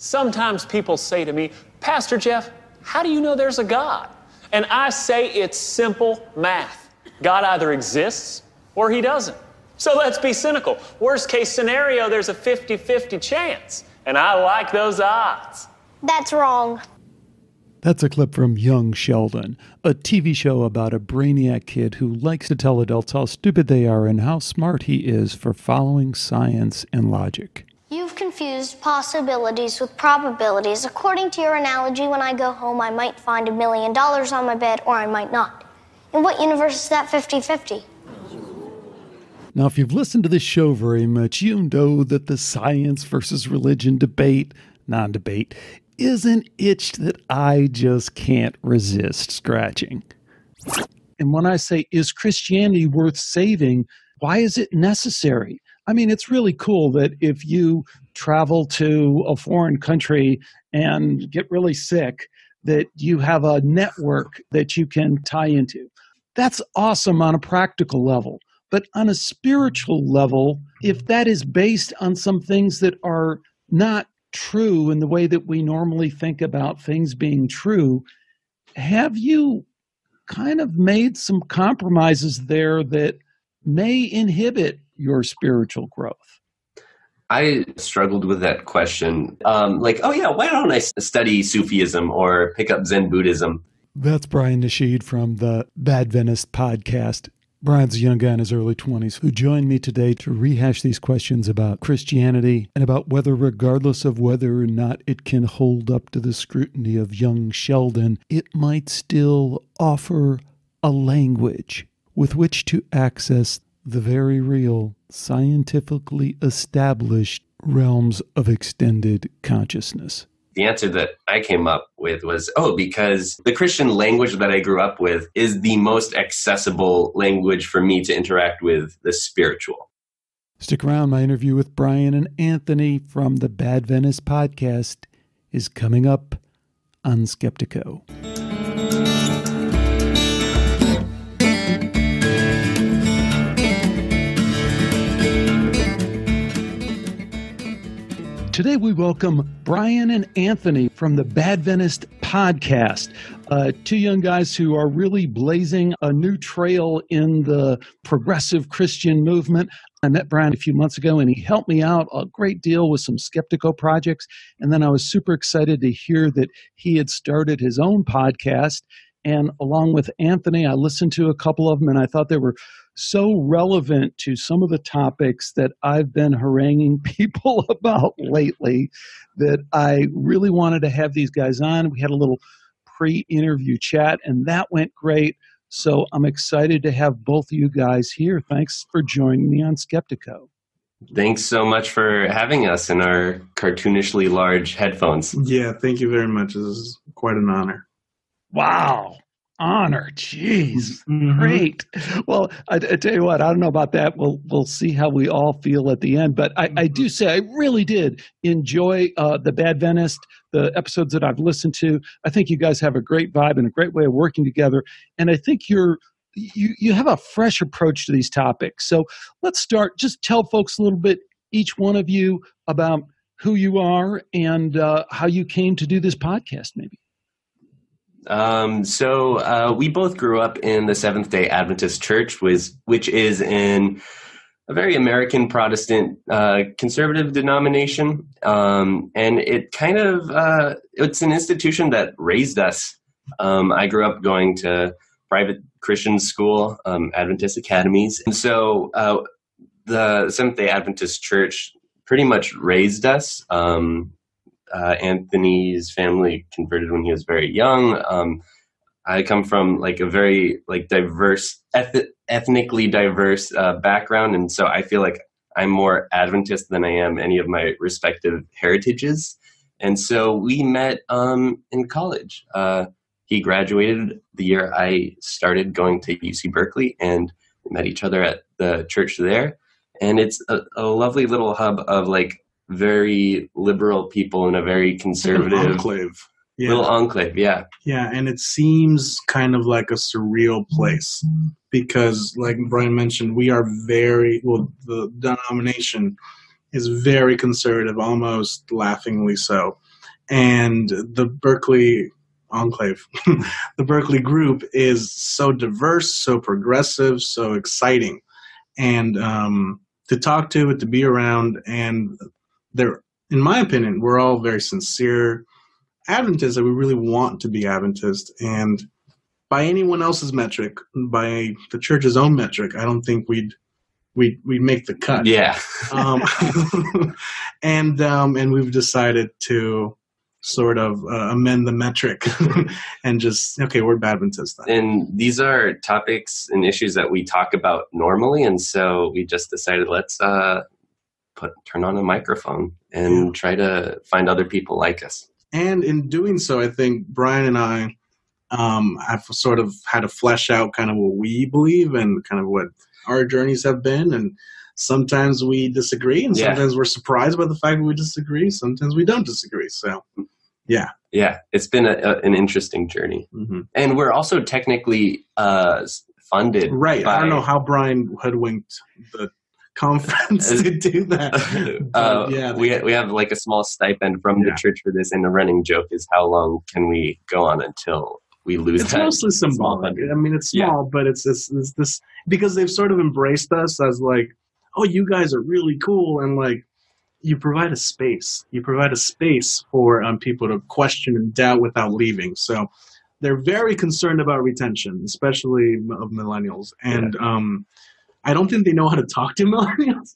Sometimes people say to me, Pastor Jeff, how do you know there's a God? And I say it's simple math. God either exists or he doesn't. So let's be cynical. Worst case scenario, there's a 50-50 chance. And I like those odds. That's wrong. That's a clip from Young Sheldon, a TV show about a brainiac kid who likes to tell adults how stupid they are and how smart he is for following science and logic. You've confused possibilities with probabilities. According to your analogy, when I go home, I might find $1 million on my bed, or I might not. In what universe is that 50-50? Now, if you've listened to this show very much, you know that the science versus religion debate, non-debate, is an itch that I just can't resist scratching. And when I say, is Christianity worth saving, why is it necessary? I mean, it's really cool that if you travel to a foreign country and get really sick, that you have a network that you can tie into. That's awesome on a practical level. But on a spiritual level, if that is based on some things that are not true in the way that we normally think about things being true, have you kind of made some compromises there that may inhibit your spiritual growth? I struggled with that question. Why don't I study Sufism or pick up Zen Buddhism? That's Bryan Nasheed from the Badventist podcast. Bryan's a young guy in his early 20s who joined me today to rehash these questions about Christianity and about whether, regardless of whether or not it can hold up to the scrutiny of young Sheldon, it might still offer a language with which to access the very real, scientifically established realms of extended consciousness. The answer that I came up with was, because the Christian language that I grew up with is the most accessible language for me to interact with the spiritual. Stick around. My interview with Bryan and Anthony from the Bad Venice podcast is coming up on Skeptico. Today we welcome Bryan and Anthony from the Badventist podcast, two young guys who are really blazing a new trail in the progressive Christian movement. I met Bryan a few months ago and he helped me out a great deal with some Skeptical projects. And then I was super excited to hear that he had started his own podcast. And along with Anthony, I listened to a couple of them and I thought they were so relevant to some of the topics that I've been haranguing people about lately that I really wanted to have these guys on. We had a little pre-interview chat and that went great. So I'm excited to have both of you guys here. Thanks for joining me on Skeptico. Thanks so much for having us in our cartoonishly large headphones. Yeah, thank you very much. This is quite an honor. Wow. Honor. Jeez. Great. Well, I tell you what, I don't know about that. We'll see how we all feel at the end. But I do say I really did enjoy the Badventist, the episodes that I've listened to. I think you guys have a great vibe and a great way of working together. And I think you have a fresh approach to these topics. So let's start. Just tell folks a little bit, each one of you, about who you are and how you came to do this podcast, maybe. We both grew up in the Seventh-day Adventist Church, which is in a very American Protestant conservative denomination. And it kind of, it's an institution that raised us. I grew up going to private Christian school, Adventist academies. And so the Seventh-day Adventist Church pretty much raised us. Anthony's family converted when he was very young. I come from a very diverse, ethnically diverse background, and so I feel like I'm more Adventist than I am any of my respective heritages. And so we met in college. He graduated the year I started going to UC Berkeley, and we met each other at the church there. And it's a lovely little hub of very liberal people in a very conservative enclave. Little enclave, yeah. Yeah, and it seems kind of like a surreal place because, like Bryan mentioned, we are the denomination is very conservative, almost laughingly so. And the Berkeley enclave, the Berkeley group is so diverse, so progressive, so exciting. And to talk to, to be around, and they're, in my opinion, we're all very sincere Adventists that we really want to be Adventist. And by anyone else's metric, by the church's own metric, I don't think we'd make the cut. Yeah. And we've decided to sort of amend the metric and just, okay, we're Badventist then. And these are topics and issues that we talk about normally, and so we just decided let's turn on a microphone and try to find other people like us. And in doing so, I think Bryan and I have sort of had to flesh out kind of what we believe and kind of what our journeys have been. And sometimes we disagree, and sometimes we're surprised by the fact that we disagree. Sometimes we don't disagree. So, yeah. Yeah, it's been an interesting journey. Mm-hmm. And we're also technically funded. Right. I don't know how Bryan hoodwinked the conference to do that. We have like a small stipend from the church for this, and the running joke is how long can we go on until we lose it's that? It's mostly symbolic. I mean, it's small, but it's this because they've sort of embraced us as like, oh, you guys are really cool, and like you provide a space. You provide a space for people to question and doubt without leaving. So they're very concerned about retention, especially of millennials. And I don't think they know how to talk to millennials.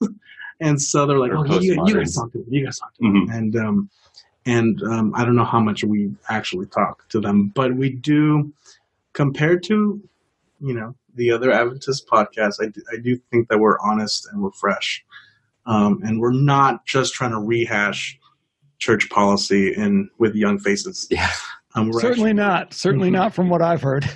And so they're like, oh, you guys talk to them. You guys talk to them. Mm-hmm. And I don't know how much we actually talk to them, but we do, compared to, the other Adventist podcasts, I do think that we're honest and we're fresh. And we're not just trying to rehash church policy with young faces. Yeah. Certainly not from what I've heard.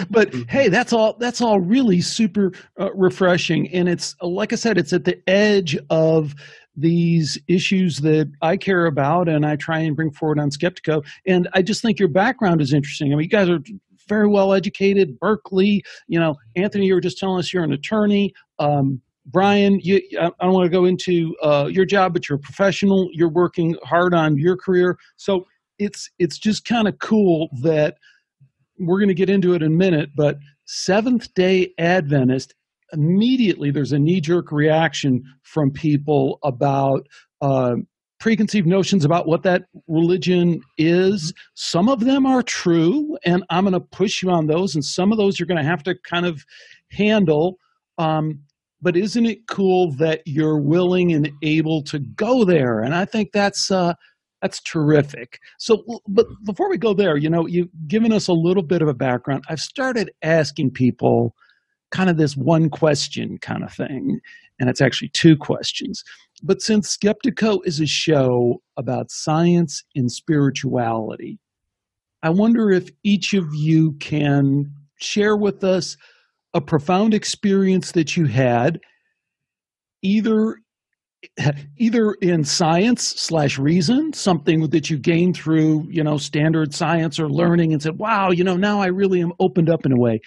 But hey, that's all really super refreshing. And it's, like I said, it's at the edge of these issues that I care about and I try and bring forward on Skeptico. And I just think your background is interesting. I mean, you guys are very well educated, Berkeley, Anthony, you were just telling us you're an attorney. Bryan, I don't want to go into your job, but you're a professional. You're working hard on your career. So it's just kind of cool that we're going to get into it in a minute, but Seventh-day Adventist, immediately there's a knee-jerk reaction from people about preconceived notions about what that religion is. Some of them are true, and I'm going to push you on those, and some of those you're going to have to kind of handle. But isn't it cool that you're willing and able to go there? And I think that's terrific. So, but before we go there, you've given us a little bit of a background. I've started asking people kind of this one question kind of thing, and it's actually two questions. But since Skeptico is a show about science and spirituality, I wonder if each of you can share with us a profound experience that you had, either in science/reason, something that you gained through, standard science or learning and said, wow, now I really am opened up in a way,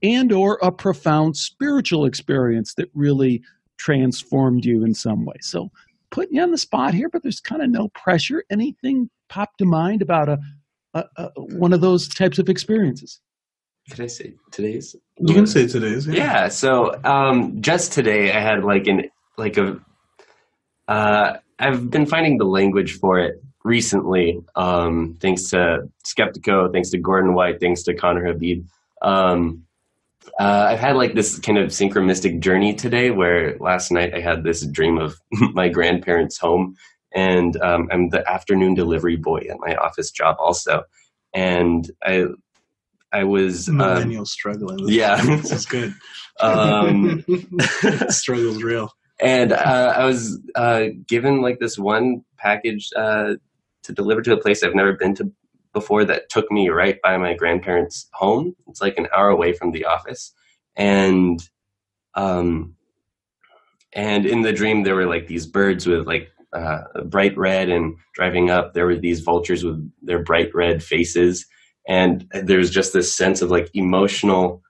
and or a profound spiritual experience that really transformed you in some way. So putting you on the spot here, but there's kind of no pressure. Anything pop to mind about one of those types of experiences? Could I say today's? You can say today's. Yeah. So just today I had I've been finding the language for it recently, thanks to Skeptico, thanks to Gordon White, thanks to Connor Habib. I've had this kind of synchronistic journey today where last night I had this dream of my grandparents' home, and I'm the afternoon delivery boy at my office job also. And I was millennial struggling. Yeah, this is good. Struggle's real. And I was given this one package to deliver to a place I've never been to before that took me right by my grandparents' home. It's an hour away from the office, and in the dream there were these birds with bright red, and driving up there were these vultures with their bright red faces. And there's just this sense of emotional,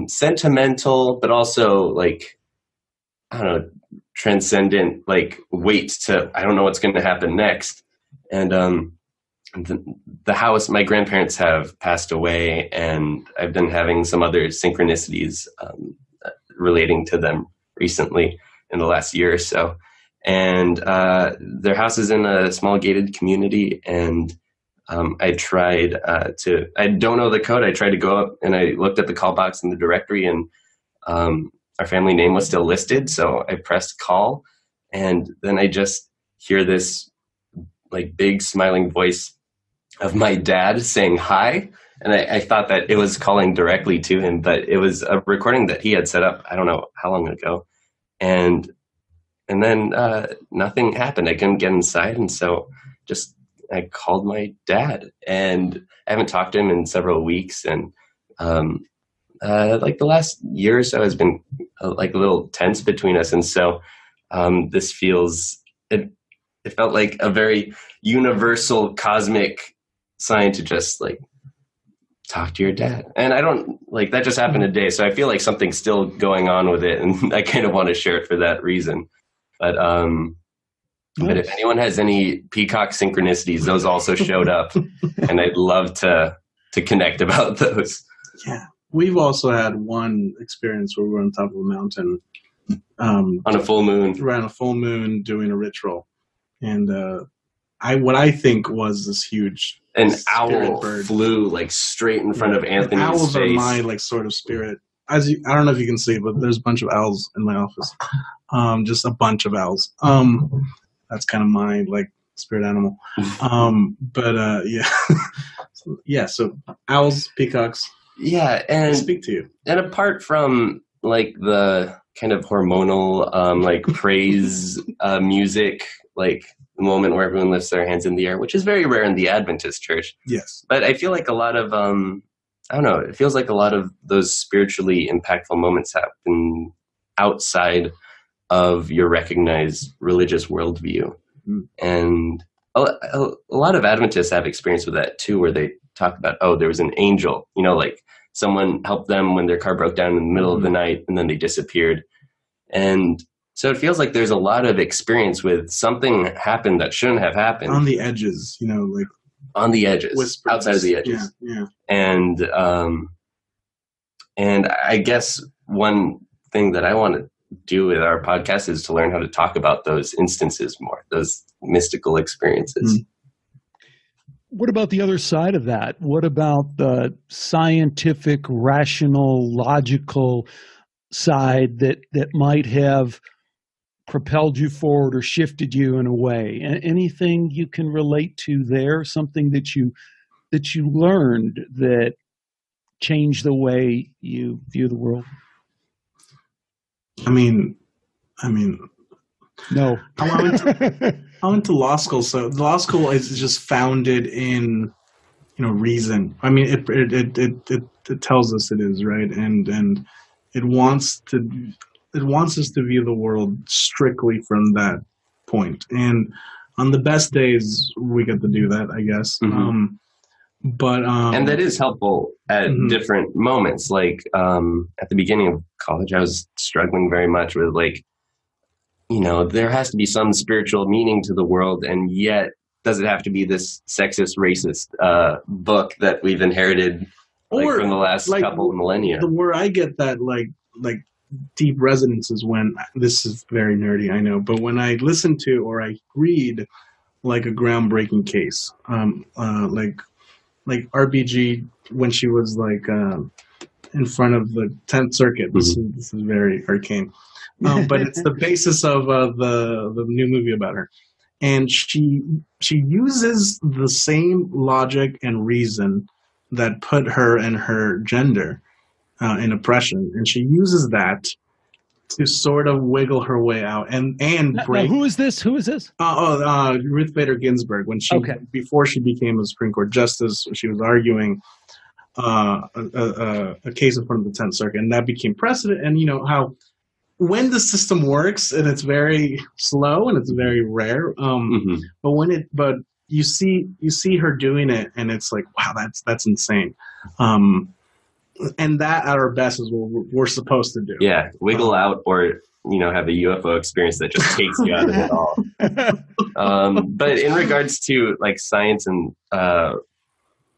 sentimental, but also I don't know, transcendent, weight to, I don't know what's going to happen next. And the house, my grandparents have passed away, and I've been having some other synchronicities relating to them recently in the last year or so. And their house is in a small gated community, and I tried I don't know the code. I tried to go up and I looked at the call box in the directory, and our family name was still listed. So I pressed call, and then I just hear this like big smiling voice of my dad saying hi. And I thought that it was calling directly to him, but it was a recording that he had set up, I don't know how long ago. And then nothing happened. I couldn't get inside. And so I called my dad, and I haven't talked to him in several weeks. And like the last year or so has been like a little tense between us. And so this it felt like a very universal cosmic sign to just like talk to your dad. And I don't like that just happened today. So I feel like something's still going on with it. And I kind of want to share it for that reason. But if anyone has any peacock synchronicities, those also showed up, and I'd love to connect about those. Yeah. We've also had one experience where we were on top of a mountain. On a full moon. Right, on a full moon doing a ritual. And what I think was this huge an owl bird flew like straight in front of Anthony's owls face. Are my like sort of spirit. I don't know if you can see, but there's a bunch of owls in my office. Just a bunch of owls. That's kind of my like spirit animal. Yeah. So owls, peacocks. Yeah, and speak to you. And apart from like the kind of hormonal like praise music, like the moment where everyone lifts their hands in the air, which is very rare in the Adventist church. Yes. But I feel like a lot of I don't know, it feels like a lot of those spiritually impactful moments happen outside of your recognized religious worldview. Mm. And a lot of Adventists have experience with that too, where they talk about, oh, there was an angel, like someone helped them when their car broke down in the middle of the night and then they disappeared. And so it feels like there's a lot of experience with something happened that shouldn't have happened. On the edges, like on the edges, whispers. Outside of the edges. Yeah. And I guess one thing that I want to do with our podcast is to learn how to talk about those instances more, those mystical experiences. What about the other side of that? What about the scientific, rational, logical side that might have propelled you forward or shifted you in a way? Anything you can relate to there? Something that you learned that changed the way you view the world? I mean, no. I went to law school, so law school is just founded in, reason. I mean, it tells us it is, right, and it wants us to view the world strictly from that point. And on the best days, we get to do that, I guess. Mm-hmm. And that is helpful at different moments. Like at the beginning of college, I was struggling very much with like, there has to be some spiritual meaning to the world, and yet does it have to be this sexist, racist book that we've inherited from the last couple of millennia? Where I get that like deep resonance is when, this is very nerdy, I know, but when I listen to or I read like a groundbreaking case, like RBG when she was like in front of the 10th Circuit. This is very arcane, but it's the basis of the new movie about her, and she uses the same logic and reason that put her and her gender in oppression, and she uses that to sort of wiggle her way out and break. Now, who is this? Ruth Bader Ginsburg. When before she became a Supreme Court justice, she was arguing a case in front of the 10th Circuit, and that became precedent. And how when the system works, and it's very slow and it's very rare. But you see her doing it, and it's like, wow, that's insane. And that at our best is what we're supposed to do. Yeah, wiggle out or have a UFO experience that just takes you out of it all. But in regards to like science and I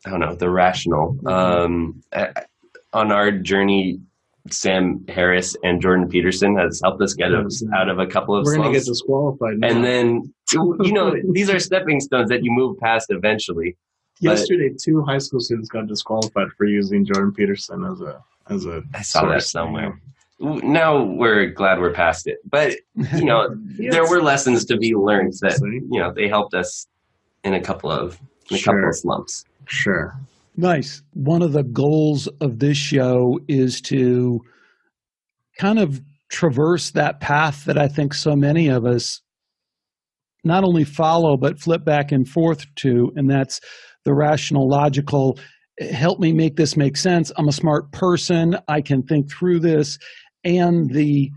don't know, the rational, on our journey, Sam Harris and Jordan Peterson has helped us get us out of a couple of We're going to get slumps. disqualified now. And then, these are stepping stones that you move past eventually. Yesterday, 2 high school students got disqualified for using Jordan Peterson as a I saw that somewhere. Now we're glad we're past it. But, there were lessons to be learned that, they helped us in a couple of slumps. Sure. Nice. One of the goals of this show is to kind of traverse that path that I think so many of us not only follow, but flip back and forth to, and that's the rational, logical, help me make this make sense. I'm a smart person. I can think through this. And the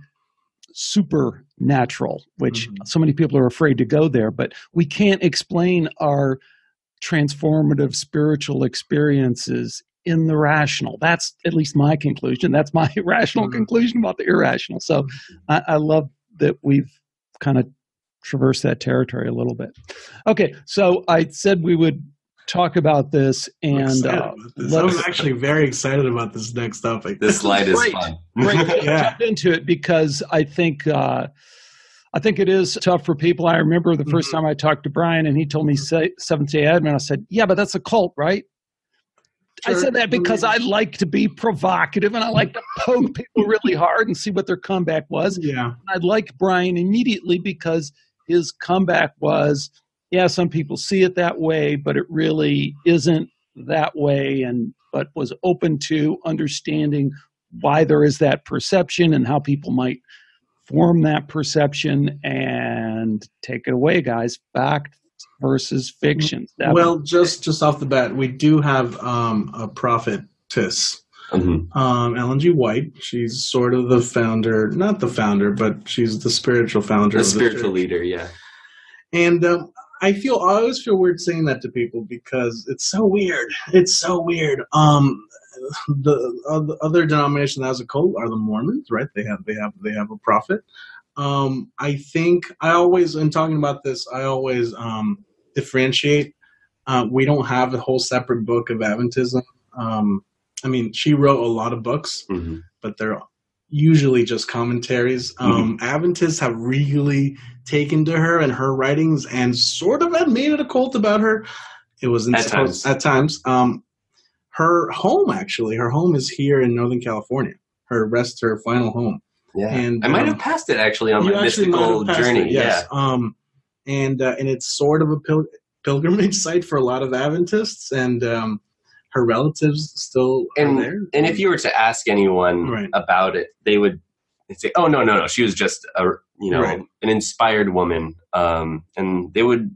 supernatural, which so many people are afraid to go there, but we can't explain our transformative spiritual experiences in the rational. That's at least my conclusion. That's my rational conclusion about the irrational. So I love that we've kind of traversed that territory a little bit. Okay, so I said we would talk about this, and I was actually very excited about this next topic. This slide is fun. Great. Jump into it because I think it is tough for people. I remember the first time I talked to Bryan, and he told me Seventh-day Adventist. I said, "Yeah, but that's a cult, right?" Sure. I said that because I like to be provocative and I like to poke people really hard and see what their comeback was. Yeah, I liked Bryan immediately because his comeback was, yeah, some people see it that way, but it really isn't that way, but was open to understanding why there is that perception and how people might form that perception. And take it away, guys. Fact versus fiction. Well, just off the bat, we do have a prophetess, Ellen G. White. She's sort of the founder, not the founder, but she's the spiritual founder. The spiritual leader, yeah. And I always feel weird saying that to people because it's so weird. It's so weird. The other denomination that has a cult are the Mormons, right? They have a prophet. I think in talking about this, I always differentiate. We don't have a whole separate book of Adventism. I mean, she wrote a lot of books, but they're usually just commentaries. Adventists have really taken to her and her writings and sort of had made it a cult about her. It was at times. Her home is here in Northern California. Her final home. Yeah, and I might have passed it actually on my mystical journey. Yes. Yeah. And it's sort of a pilgrimage site for a lot of Adventists, and her relatives still are there. And if you were to ask anyone about it, they'd say, "Oh, no, she was just an inspired woman," and they would.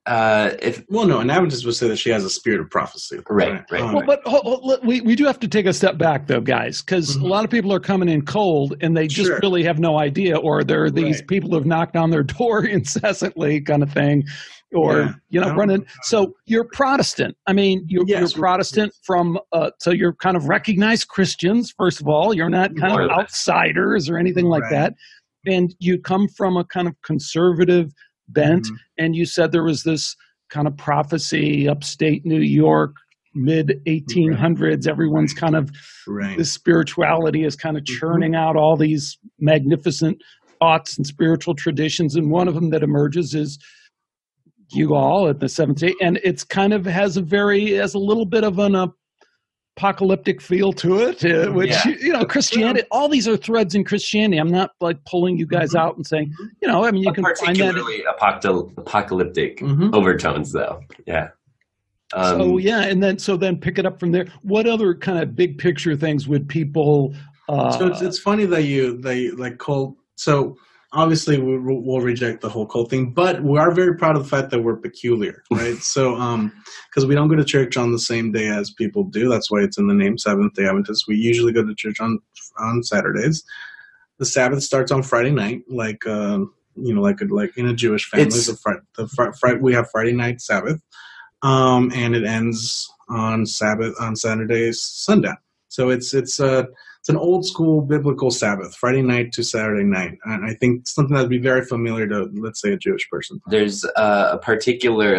An Adventist would say that she has a spirit of prophecy. Right. Well, but we do have to take a step back, though, guys, because a lot of people are coming in cold and they just really have no idea, or there are these people who have knocked on their door incessantly, kind of thing, or running. So you're Protestant. I mean, you're Protestant from. So you're kind of recognized Christians. First of all, you're not kind of outsiders or anything like that, and you come from a kind of conservative bent, and you said there was this kind of prophecy upstate New York, mid 1800s. Everyone's kind of this spirituality is kind of churning out all these magnificent thoughts and spiritual traditions, and one of them that emerges is you all at the Seventh Day, and it's kind of has a little bit of an apocalyptic feel to it, which Christianity. All these are threads in Christianity. I'm not like pulling you guys out and saying, you can find that. Particularly apocalyptic overtones, though. Yeah. So then pick it up from there. What other kind of big picture things would people? So it's funny that you like cult. So obviously we'll reject the whole cult thing, but we are very proud of the fact that we're peculiar, right? So because we don't go to church on the same day as people do. That's why it's in the name, Seventh-day Adventist. We usually go to church on Saturdays. The Sabbath starts on Friday night, like in a Jewish family. We have Friday night Sabbath, and it ends on Sabbath on Saturday's sundown. So it's It's an old school biblical Sabbath, Friday night to Saturday night. And I think something that would be very familiar to, let's say, a Jewish person. There's a particular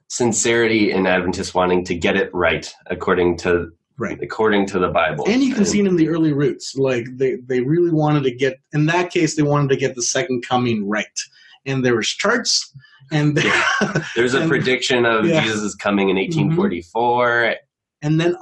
sincerity in Adventists wanting to get it right according to the Bible. And you can see it in the early roots. Like they really wanted to get, in that case, they wanted to get the second coming right. And there was charts. And there's a prediction of Jesus coming in 1844. And then,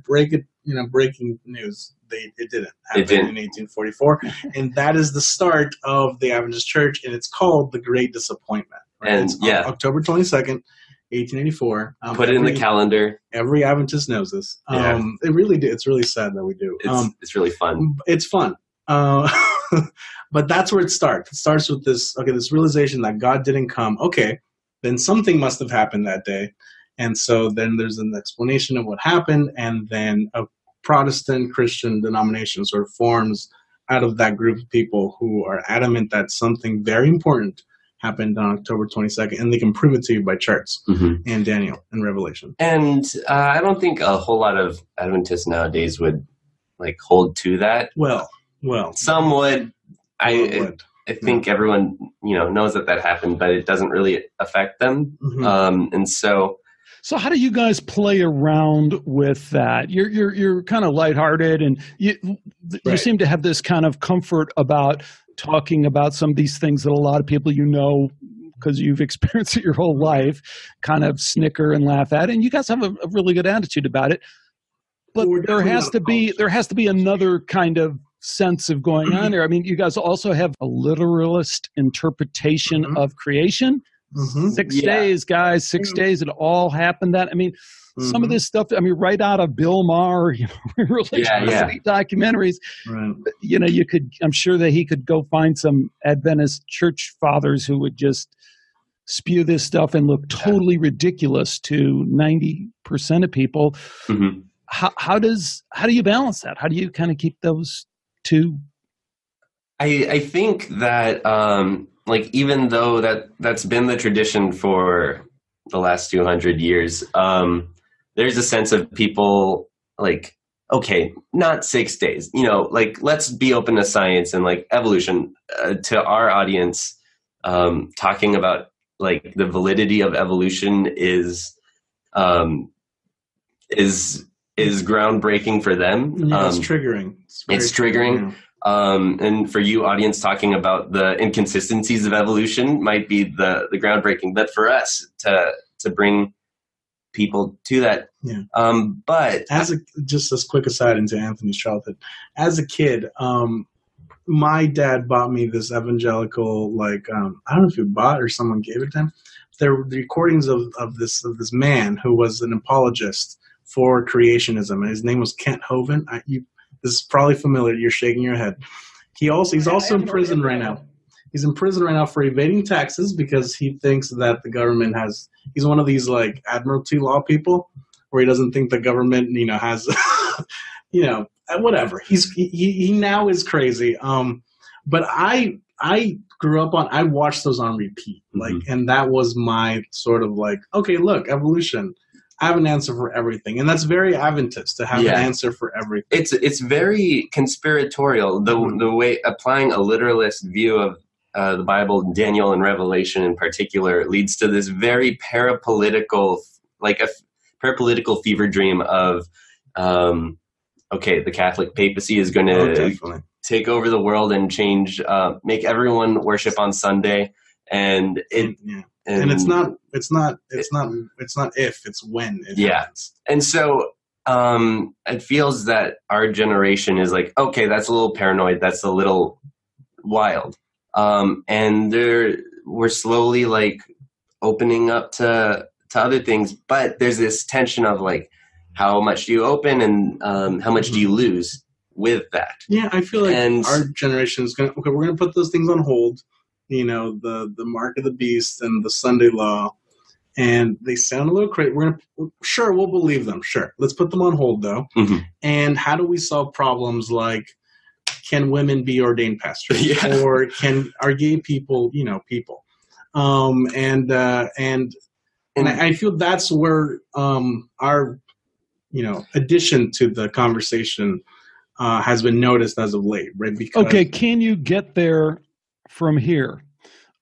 breaking news. It didn't happen in 1844. And that is the start of the Adventist Church, and it's called the Great Disappointment. Right? And October 22nd, 1884. Put it in the calendar. Every Adventist knows this. It really did. It's really sad that we do. It's really fun. It's fun. But that's where it starts. It starts with this realization that God didn't come. Okay, then something must have happened that day. And so then there's an explanation of what happened, and then a Protestant Christian denomination sort of forms out of that group of people who are adamant that something very important happened on October 22nd, and they can prove it to you by charts and Daniel and Revelation. And I don't think a whole lot of Adventists nowadays would hold to that. Well, some would. I think everyone knows that happened, but it doesn't really affect them. And so how do you guys play around with that? You're kind of lighthearted, and you seem to have this kind of comfort about talking about some of these things that a lot of people because you've experienced it your whole life, kind of snicker and laugh at, and you guys have a really good attitude about it. But there has to be another kind of sense of going on there. I mean, you guys also have a literalist interpretation of creation. 6 days, guys, 6 days, it all happened. That, I mean, some of this stuff, right out of Bill Maher, religiosity documentaries, I'm sure that he could go find some Adventist church fathers who would just spew this stuff and look totally ridiculous to 90% of people. How do you balance that? How do you kind of keep those two? I think that, even though that's been the tradition for the last 200 years, there's a sense of people okay, not 6 days, let's be open to science and evolution. To our audience, talking about the validity of evolution is groundbreaking for them. It's triggering. It's triggering. And for you, audience, talking about the inconsistencies of evolution might be the groundbreaking. But for us to bring people to that, but just as quick aside into Anthony's childhood, as a kid, my dad bought me this evangelical, I don't know if he bought or someone gave it to him. There were the recordings of this man who was an apologist for creationism, and his name was Kent Hovind. This is probably familiar. You're shaking your head. He's also in prison right now. He's in prison right now for evading taxes because he thinks that the government he's one of these admiralty law people where he doesn't think the government, has, whatever. He now is crazy. But I grew up I watched those on repeat. And that was my sort of okay, look, evolution. I have an answer for everything, and that's very Adventist to have an answer for everything. It's very conspiratorial. The way applying a literalist view of the Bible, Daniel and Revelation in particular, leads to this very parapolitical, a parapolitical fever dream of, the Catholic papacy is going to take over the world and change, make everyone worship on Sunday, and it. And it's not if, it's when it happens. And so it feels that our generation is okay, that's a little paranoid, that's a little wild. And we're slowly opening up to other things, but there's this tension of how much do you open and how much do you lose with that? Yeah, I feel our generation is we're going to put those things on hold. The mark of the beast and the Sunday law, and they sound a little crazy. We'll believe them. Sure. Let's put them on hold though. And how do we solve problems can women be ordained pastors? Or are gay people, people? And I feel that's where our addition to the conversation has been noticed as of late, right? Because, okay, can you get there from here?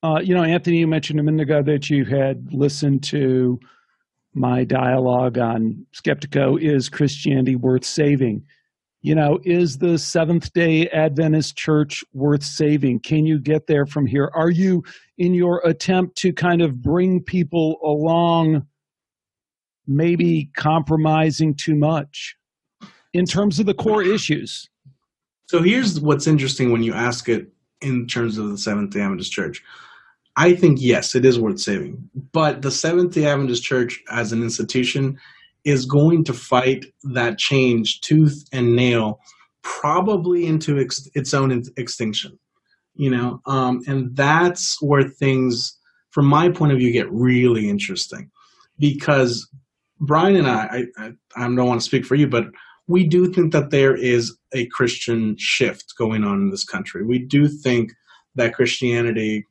Anthony, you mentioned a minute ago that you had listened to my dialogue on Skeptico, Is Christianity Worth Saving? Is the Seventh-day Adventist Church worth saving? Can you get there from here? Are you, in your attempt to kind of bring people along, maybe compromising too much in terms of the core issues? So here's what's interesting when you ask it in terms of the Seventh-day Adventist Church. I think, yes, it is worth saving. But the Seventh-day Adventist Church as an institution is going to fight that change tooth and nail, probably into its own extinction. And that's where things, from my point of view, get really interesting. Because Bryan and I don't want to speak for you, but we do think that there is a Christian shift going on in this country. We do think that Christianity,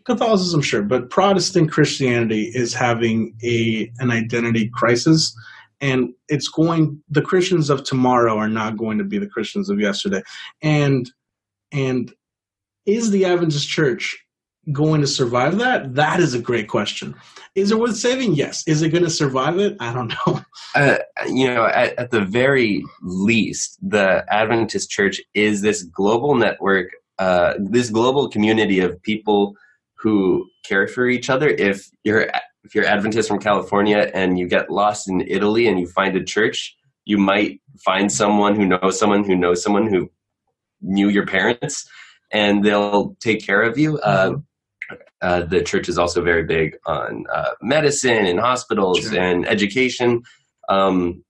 Catholicism, sure, but Protestant Christianity is having an identity crisis, and the Christians of tomorrow are not going to be the Christians of yesterday. And is the Adventist Church going to survive that? That is a great question. Is it worth saving? Yes. Is it going to survive it? I don't know. At the very least, the Adventist Church is this global network, this global community of people who care for each other. If you're Adventist from California and you get lost in Italy and you find a church, you might find someone who knows someone who knows someone who knew your parents, and they'll take care of you. The church is also very big on medicine and hospitals Sure. and education. With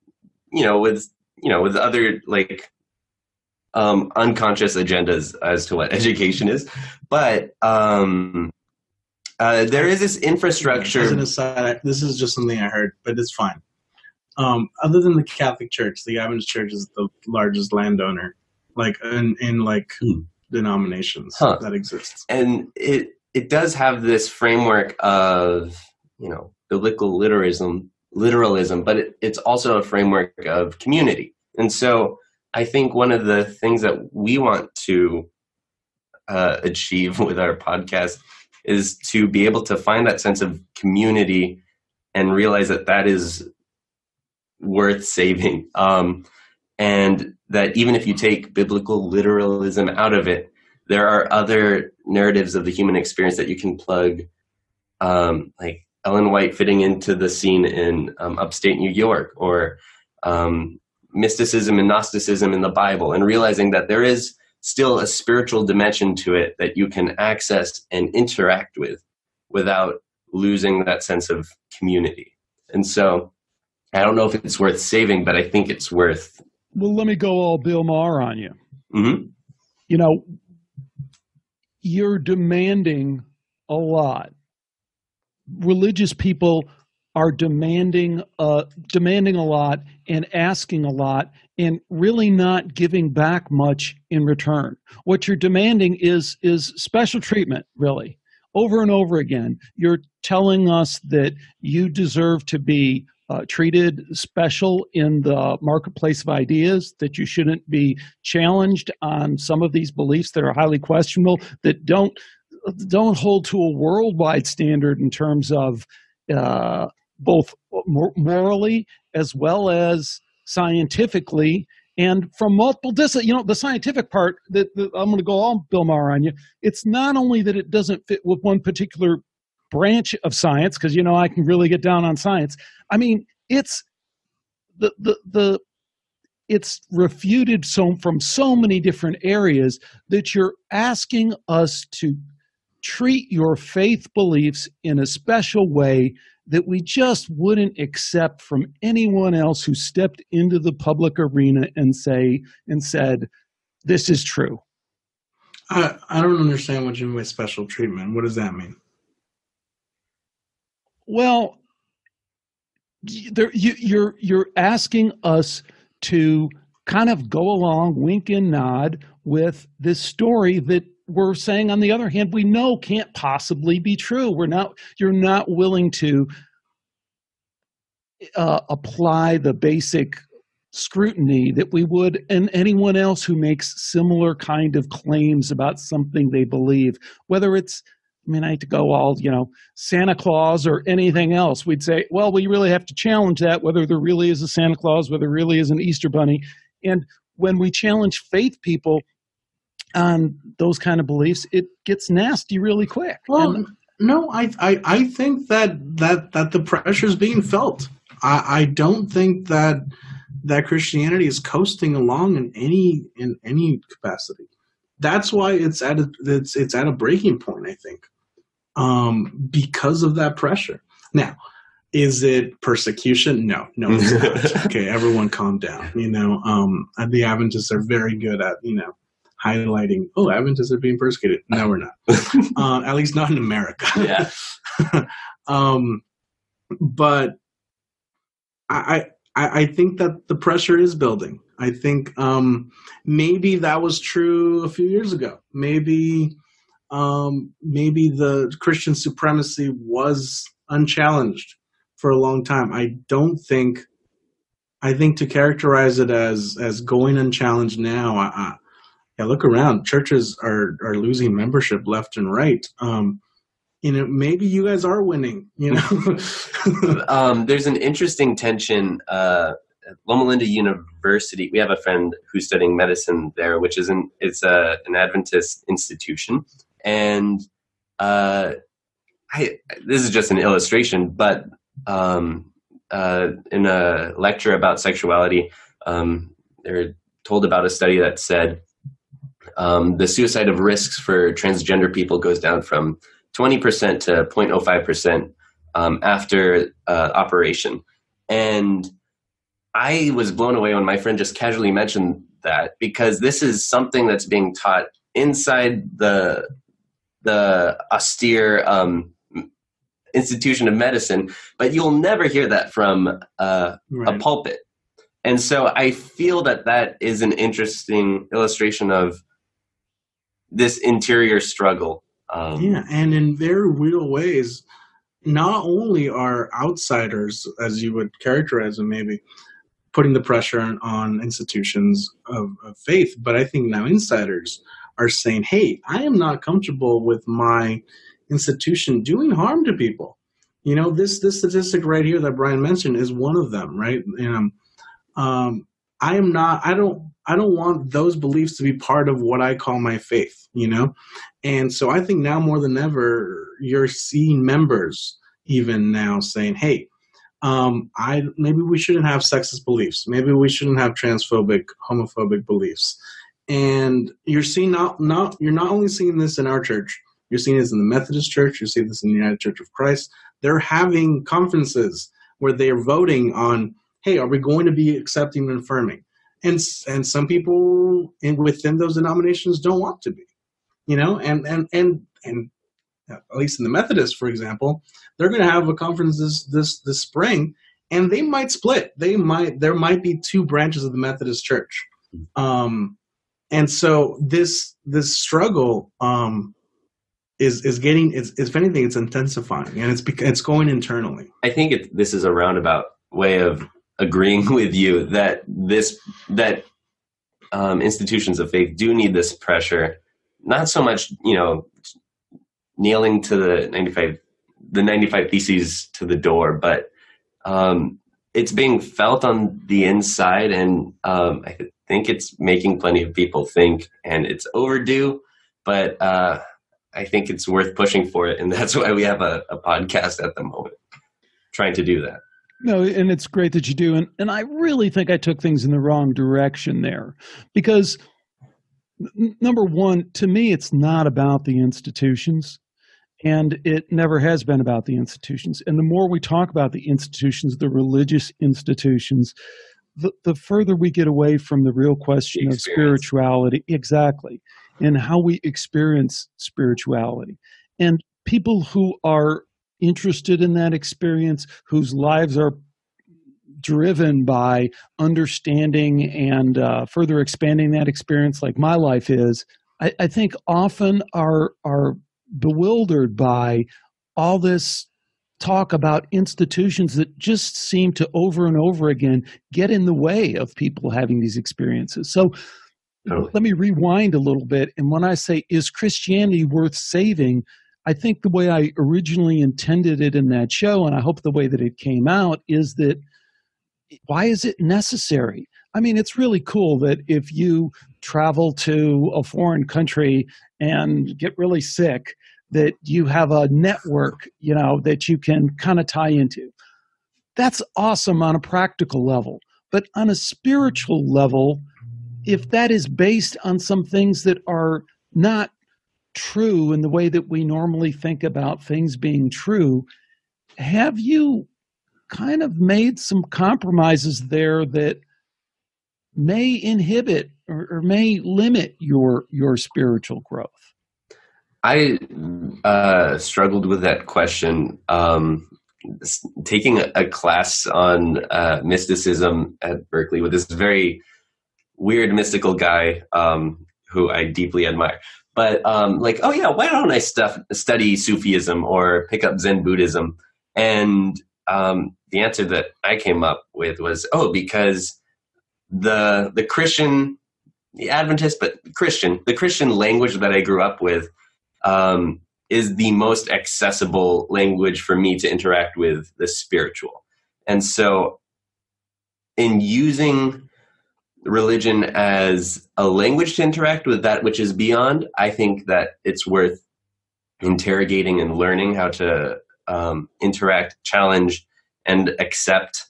other unconscious agendas as to what education is, but there is this infrastructure. As an aside, this is just something I heard, but it's fine. Other than the Catholic Church, the Adventist Church is the largest landowner, in denominations that exists, and it does have this framework of biblical literalism, but it's also a framework of community. And so I think one of the things that we want to achieve with our podcast is to be able to find that sense of community and realize that is worth saving. And that even if you take biblical literalism out of it, there are other narratives of the human experience that you can plug, like Ellen White fitting into the scene in upstate New York, or mysticism and Gnosticism in the Bible, and realizing that there is still a spiritual dimension to it that you can access and interact with without losing that sense of community. And so I don't know if it's worth saving, but I think it's worth. Well, let me go all Bill Maher on you. Mm-hmm. You're demanding a lot. Religious people are demanding a lot and asking a lot and really not giving back much in return. What you're demanding is special treatment, really. Over and over again, you're telling us that you deserve to be treated special in the marketplace of ideas, that you shouldn't be challenged on some of these beliefs that are highly questionable, that don't hold to a worldwide standard in terms of both morally as well as scientifically, and from multiple disciplines. The scientific part, that I'm going to go all Bill Maher on you. It's not only that it doesn't fit with one particular branch of science, because I can really get down on science. I mean, it's it's refuted from so many different areas that you're asking us to treat your faith beliefs in a special way that we just wouldn't accept from anyone else who stepped into the public arena and said, this is true. I don't understand what you mean by special treatment. What does that mean? Well, you're asking us to kind of go along, wink and nod with this story that we're saying, on the other hand, we know can't possibly be true. You're not willing to apply the basic scrutiny that we would in anyone else who makes similar kind of claims about something they believe, whether it's, I hate to go all, Santa Claus or anything else. We'd say, well, we really have to challenge that, whether there really is a Santa Claus, whether there really is an Easter Bunny. And when we challenge faith people on those kind of beliefs, it gets nasty really quick. Well, no, I think that the pressure is being felt. I don't think that Christianity is coasting along in any capacity. That's why it's at a breaking point, I think, because of that pressure. Now, is it persecution? No, it's not. Okay, everyone calm down. The Adventists are very good at highlighting, Adventists are being persecuted. No, we're not. At least not in America. Yeah. But I think that the pressure is building. I think maybe that was true a few years ago. Maybe the Christian supremacy was unchallenged for a long time. I think to characterize it as going unchallenged now, look around. Churches are losing membership left and right. Maybe you guys are winning, There's an interesting tension. At Loma Linda University, we have a friend who's studying medicine there, which is an Adventist institution. And this is just an illustration, but in a lecture about sexuality, they're told about a study that said the suicide of risks for transgender people goes down from 20% to 0.05% after operation. And I was blown away when my friend just casually mentioned that, because this is something that's being taught inside the austere institution of medicine, but you'll never hear that from a pulpit. And so I feel that is an interesting illustration of this interior struggle. And in very real ways, not only are outsiders, as you would characterize them, maybe putting the pressure on institutions of faith, but I think now insiders are saying, hey, I am not comfortable with my institution doing harm to people. This statistic right here that Bryan mentioned is one of them, right? I don't want those beliefs to be part of what I call my faith, And so I think now more than ever, you're seeing members even now saying, hey, maybe we shouldn't have sexist beliefs. Maybe we shouldn't have transphobic, homophobic beliefs. And you're seeing you're not only seeing this in our church, you're seeing this in the Methodist Church, you're seeing this in the United Church of Christ. They're having conferences where they are voting on, hey, are we going to be accepting and affirming? And some people within those denominations don't want to be, and at least in the Methodists, for example, they're going to have a conference this spring, and they might split. There might be two branches of the Methodist Church, and so this struggle is getting, if anything, it's intensifying, and it's going internally. I think this is a roundabout way of agreeing with you that institutions of faith do need this pressure, not so much nailing to the 95 theses to the door, but it's being felt on the inside, and I think it's making plenty of people think, and it's overdue, but I think it's worth pushing for it, and that's why we have a podcast at the moment trying to do that. No, and it's great that you do. And I really think I took things in the wrong direction there, because number one, to me, it's not about the institutions, and it never has been about the institutions. And the more we talk about the institutions, the religious institutions, the further we get away from the real question of spirituality. Exactly. And how we experience spirituality. And people who are interested in that experience, whose lives are driven by understanding and further expanding that experience, like my life is, I think often are bewildered by all this talk about institutions that just seem to over and over again get in the way of people having these experiences. So let me rewind a little bit. And when I say, is Christianity worth saving? I think the way I originally intended it in that show, and I hope the way that it came out, is that why is it necessary? I mean, it's really cool that if you travel to a foreign country and get really sick, that you have a network, that you can kind of tie into. That's awesome on a practical level. But on a spiritual level, if that is based on some things that are not true in the way that we normally think about things being true, have you kind of made some compromises there that may inhibit or may limit your spiritual growth? I struggled with that question. Taking a class on mysticism at Berkeley with this very weird mystical guy who I deeply admire. But why don't I study Sufism or pick up Zen Buddhism? And the answer that I came up with was, because the Christian, the Adventist, but the Christian language that I grew up with is the most accessible language for me to interact with the spiritual. And so in using religion as a language to interact with that which is beyond, I think that it's worth interrogating and learning how to interact, challenge, and accept.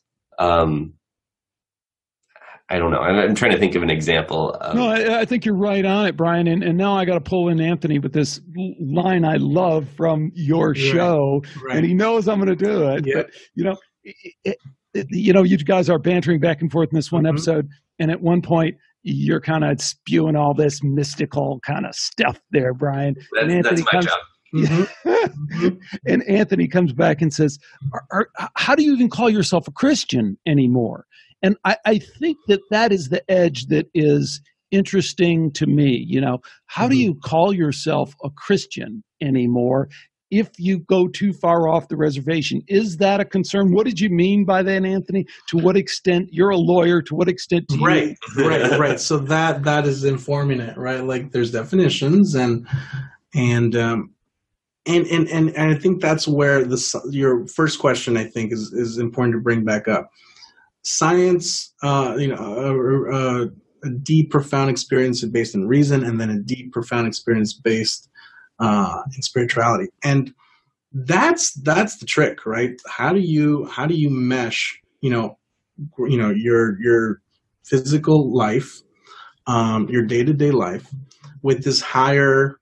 I don't know. I'm trying to think of an example. No, I think you're right on it, Bryan. And now I got to pull in Anthony with this line I love from your show, and he knows I'm going to do it. Yeah. But you guys are bantering back and forth in this one episode, and at one point you're kind of spewing all this mystical kind of stuff there, Bryan. That's my job. And Anthony comes back and says, how do you even call yourself a Christian anymore? And I think that is the edge that is interesting to me. How do you call yourself a Christian anymore if you go too far off the reservation? Is that a concern? What did you mean by that, Anthony? To what extent? You're a lawyer. To what extent do you? Right. So that is informing it, right? Like there's definitions and I think that's where your first question, I think, is important to bring back up. Science, a deep, profound experience based in reason, and then a deep, profound experience based in spirituality, and that's the trick, right? How do you mesh, your physical life, your day-to-day life, with this higher,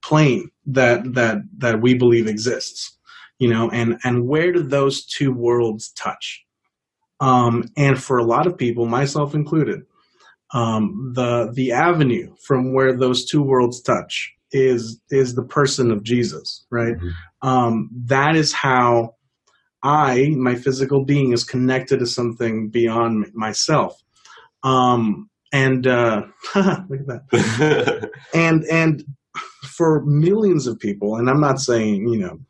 plane that we believe exists. And where do those two worlds touch? And for a lot of people, myself included, the avenue from where those two worlds touch is the person of Jesus, right? Mm-hmm. That is how my physical being is connected to something beyond myself. Look at that. and for millions of people, and I'm not saying,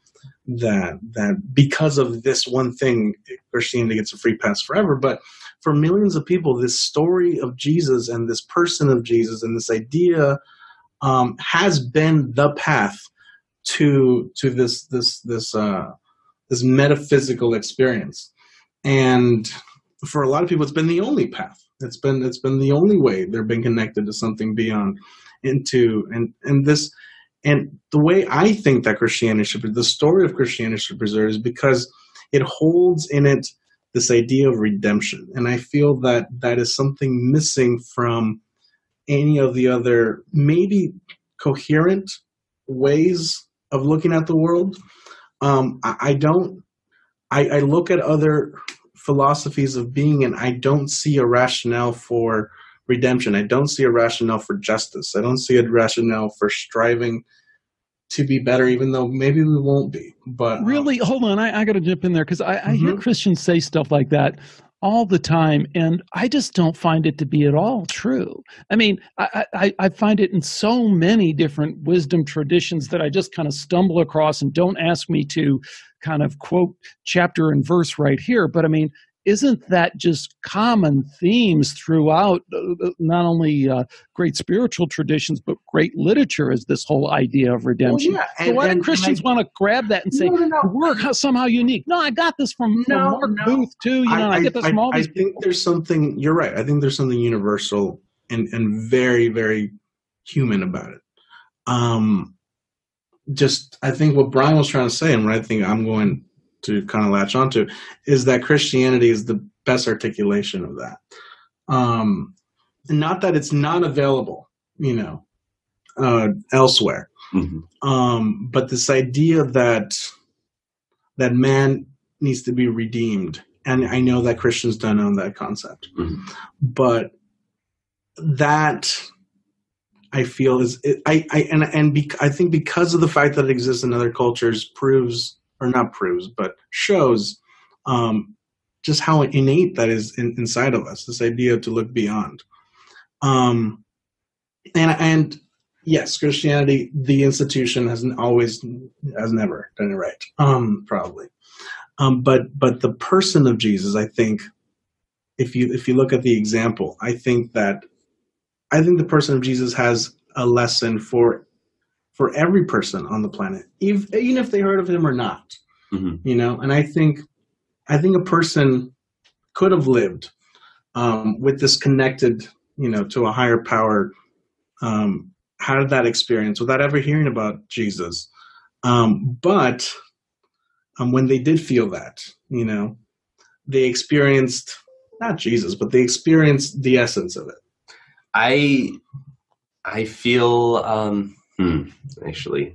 that because of this one thing, Christianity gets a free pass forever. But for millions of people, this story of Jesus and this person of Jesus and this idea has been the path to this metaphysical experience. And for a lot of people, it's been the only path. It's been the only way they've been connected to something beyond, and the way I think that the story of Christianity should preserve, is because it holds in it this idea of redemption. And I feel that is something missing from any of the other maybe coherent ways of looking at the world. I look at other philosophies of being, and I don't see a rationale for redemption. I don't see a rationale for justice. I don't see a rationale for striving to be better, even though maybe we won't be. But really, hold on, I got to jump in there, because I hear Christians say stuff like that. all the time, and I just don't find it to be at all true. I mean, I find it in so many different wisdom traditions that I just kind of stumble across, and don't ask me to kind of quote chapter and verse right here, but I mean, isn't that just common themes throughout not only great spiritual traditions, but great literature, is this whole idea of redemption? Well, yeah. So why do Christians want to grab that and say, we're somehow unique? No, I got this from Mark Booth too. I get this from all these people. I think there's something, you're right, I think there's something universal and very, very human about it. I think what Bryan was trying to say, and what I think I'm going to kind of latch onto, is that Christianity is the best articulation of that. And not that it's not available, elsewhere. Mm-hmm. But this idea that man needs to be redeemed, and I know that Christians don't own that concept, mm-hmm. but that I feel I think because of the fact that it exists in other cultures shows just how innate that is inside of us, this idea to look beyond. And yes, Christianity, the institution, has never done it right, probably. But the person of Jesus, I think, if you look at the example, I think the person of Jesus has a lesson for every person on the planet, even if they heard of him or not. Mm-hmm. And I think a person could have lived with this connected, to a higher power, had that experience without ever hearing about Jesus. But when they did feel that, they experienced not Jesus, but they experienced the essence of it. I feel actually,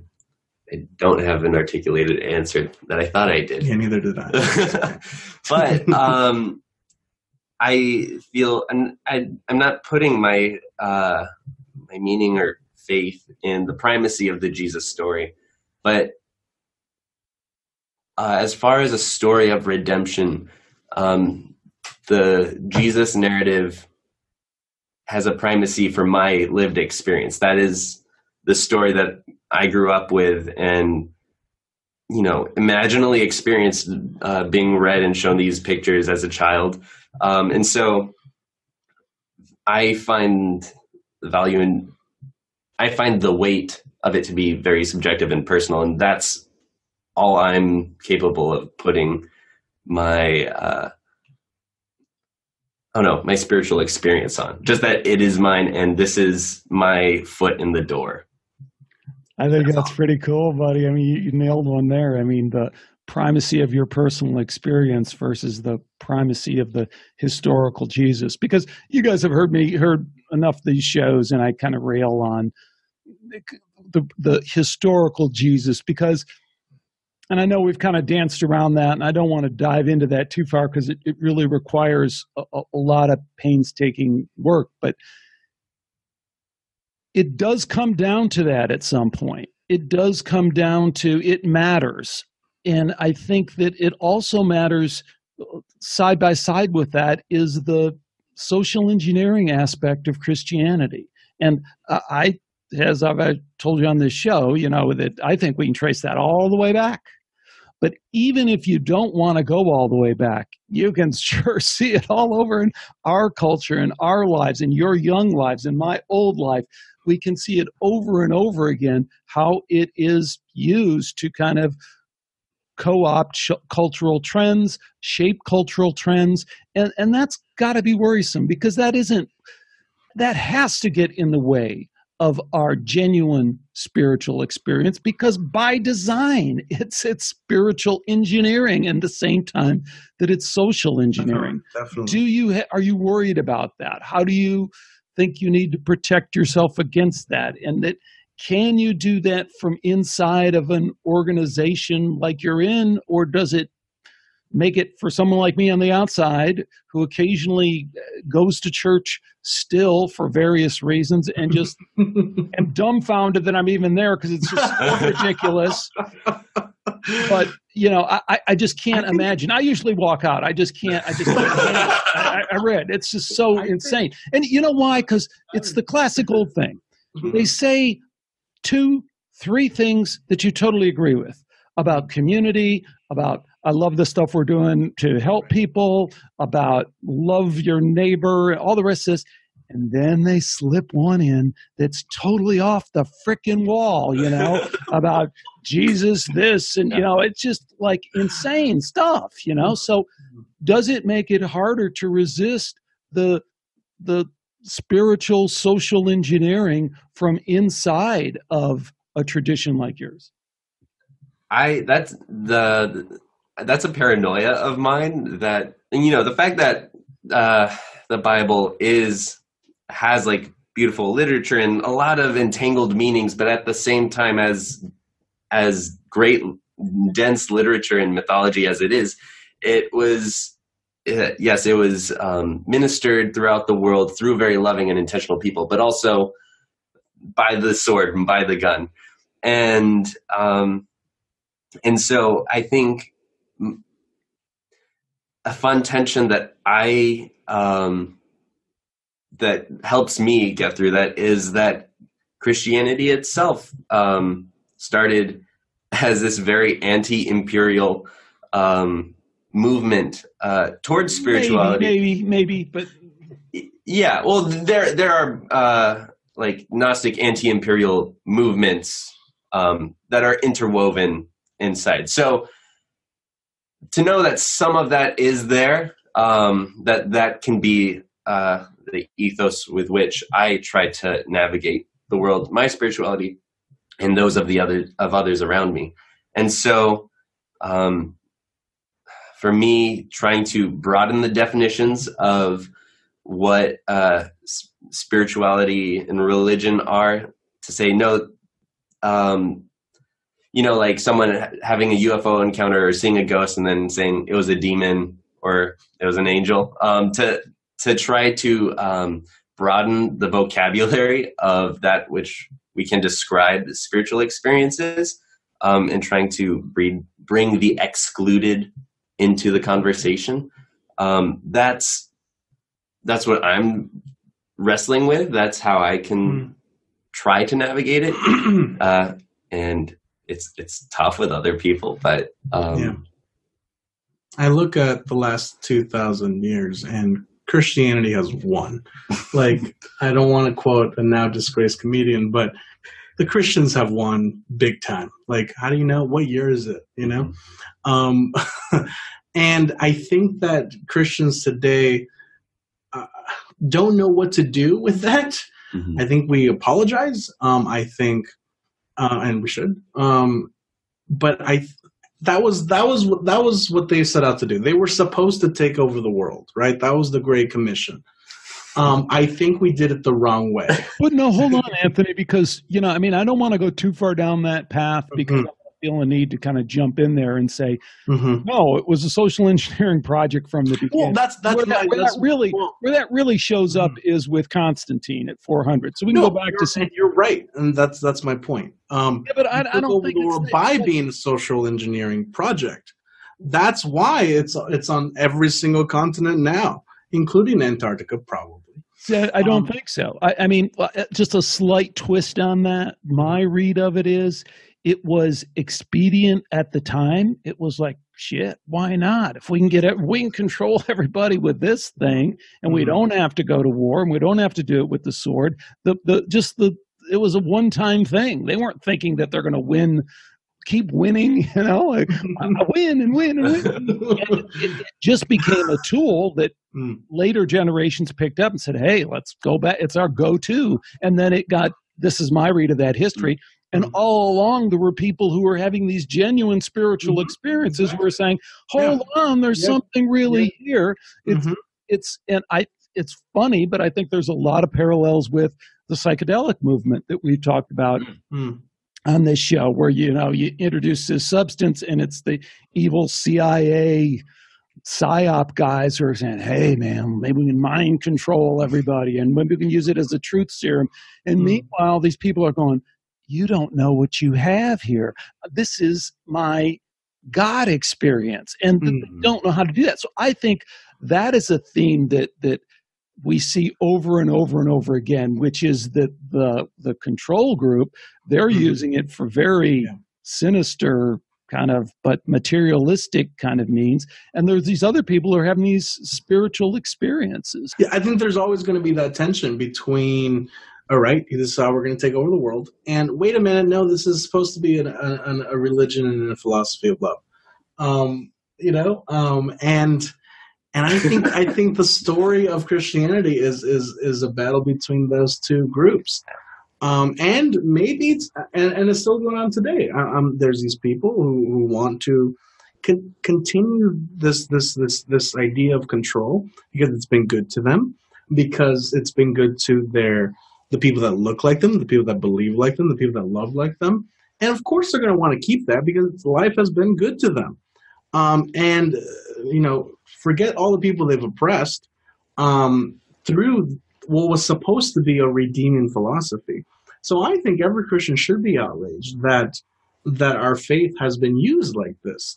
I don't have an articulated answer that I thought I did. Yeah, neither did I. But I feel, and I'm not putting my meaning or faith in the primacy of the Jesus story, but as far as a story of redemption, the Jesus narrative has a primacy for my lived experience. That is the story that I grew up with and, imaginally experienced being read and shown these pictures as a child. And so I find the value in, I find the weight of it to be very subjective and personal. And that's all I'm capable of putting my, my spiritual experience on. Just that it is mine and this is my foot in the door. I think that's pretty cool, buddy. I mean, you nailed one there. I mean, the primacy of your personal experience versus the primacy of the historical Jesus. Because you guys have heard enough of these shows, and I kind of rail on the historical Jesus because, and I know we've kind of danced around that, and I don't want to dive into that too far because it really requires a lot of painstaking work, but it does come down to that at some point. It does come down to it matters. And I think that it also matters side by side with that is the social engineering aspect of Christianity. And as I've told you on this show, that I think we can trace that all the way back. But even if you don't want to go all the way back, you can sure see it all over in our culture, in our lives, in your young lives, in my old life. We can see it over and over again, how it is used to kind of co-opt cultural trends, shape cultural trends. And that's got to be worrisome because that has to get in the way of our genuine spiritual experience because by design, it's spiritual engineering at the same time that it's social engineering. Definitely. Are you worried about that? How do you think you need to protect yourself against that? And that can you do that from inside of an organization like you're in, or does it make it for someone like me on the outside who occasionally goes to church still for various reasons and just am dumbfounded that I'm even there because it's just so ridiculous? But I just can't imagine. I usually walk out. I just can't. I read. It's just so insane. And you know why? Because it's the classic old thing. They say 2, 3 things that you totally agree with about community, about I love the stuff we're doing to help people, about love your neighbor, all the rest of this. And then they slip one in that's totally off the frickin' wall, about Jesus this. And, it's just like insane stuff, So does it make it harder to resist the spiritual social engineering from inside of a tradition like yours? That's a paranoia of mine, that, the fact that the Bible has like beautiful literature and a lot of entangled meanings, but at the same time as great dense literature and mythology as it is, it was ministered throughout the world through very loving and intentional people, but also by the sword and by the gun. And so I think a fun tension that that helps me get through that is that Christianity itself started as this very anti-imperial movement towards spirituality. Maybe, but yeah. Well, there are like Gnostic anti-imperial movements that are interwoven inside. So to know that some of that is there, that can be the ethos with which I try to navigate the world, my spirituality, and those of others around me. And so, for me, trying to broaden the definitions of what spirituality and religion are, to say no, like someone having a UFO encounter or seeing a ghost and then saying it was a demon or it was an angel, to try to broaden the vocabulary of that which we can describe as spiritual experiences, and trying to bring the excluded into the conversation. That's what I'm wrestling with. That's how I can try to navigate it. And it's tough with other people, but I look at the last 2,000 years and Christianity has won. Like, I don't want to quote a now disgraced comedian, but the Christians have won big time. Like, how do you know? What year is it? And I think that Christians today don't know what to do with that. Mm-hmm. I think we apologize. I think, and we should. But that was what they set out to do. They were supposed to take over the world, right? That was the Great Commission. I think we did it the wrong way. But no, hold on, Anthony, because, I don't want to go too far down that path, because I feel a need to kind of jump in there and say, no, it was a social engineering project from the beginning. Well, where that really shows up is with Constantine at 400. So we can go back to say you're right, and that's my point. But I don't think it's by being a social engineering project. That's why it's on every single continent now, including Antarctica, probably. I don't think so. I mean, just a slight twist on that. My read of it is, it was expedient at the time. It was like, shit, why not? If we can control everybody with this thing, and we don't have to go to war, and we don't have to do it with the sword. It was a one-time thing. They weren't thinking that they're going to keep winning, like win and win and win. And it just became a tool that later generations picked up and said, hey, let's go back. It's our go-to. And then this is my read of that history. And all along, there were people who were having these genuine spiritual experiences who were saying, hold on, there's something really here. It's funny, but I think there's a lot of parallels with the psychedelic movement that we've talked about on this show, where, you introduce this substance and it's the evil CIA PSYOP guys who are saying, hey, man, maybe we can mind control everybody and maybe we can use it as a truth serum. And meanwhile, these people are going, you don't know what you have here. This is my God experience, and they don't know how to do that. So I think that is a theme that we see over and over and over again, which is that the control group, they're using it for very sinister kind of, but materialistic kind of means. And there's these other people who are having these spiritual experiences. Yeah, I think there's always going to be that tension between, all right, this is how we're going to take over the world, and wait a minute, no, this is supposed to be a religion and a philosophy of love. And I think the story of Christianity is a battle between those two groups. And maybe it's still going on today. There's these people who want to continue this idea of control because it's been good to them, because it's been good to the people that look like them, the people that believe like them, the people that love like them. And of course they're going to want to keep that because life has been good to them. Forget all the people they've oppressed through what was supposed to be a redeeming philosophy. So I think every Christian should be outraged that our faith has been used like this.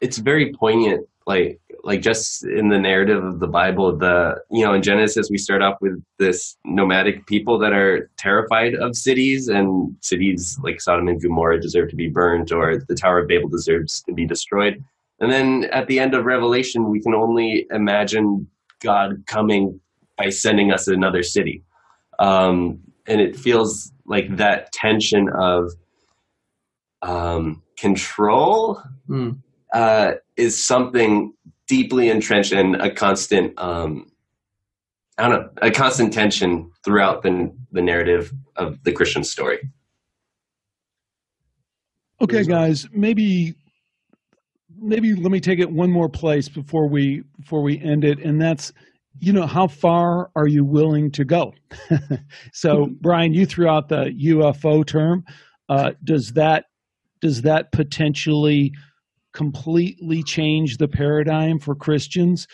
It's very poignant, like just in the narrative of the Bible. In Genesis, we start off with this nomadic people that are terrified of cities, and cities like Sodom and Gomorrah deserve to be burned, or the Tower of Babel deserves to be destroyed. And then at the end of Revelation, we can only imagine God coming by sending us another city. And it feels like that tension of control is something deeply entrenched and a constant, a constant tension throughout the narrative of the Christian story. Okay, guys, maybe let me take it one more place before we end it, and that's, how far are you willing to go? So, Bryan, you threw out the UFO term. Does that potentially completely change the paradigm for Christians?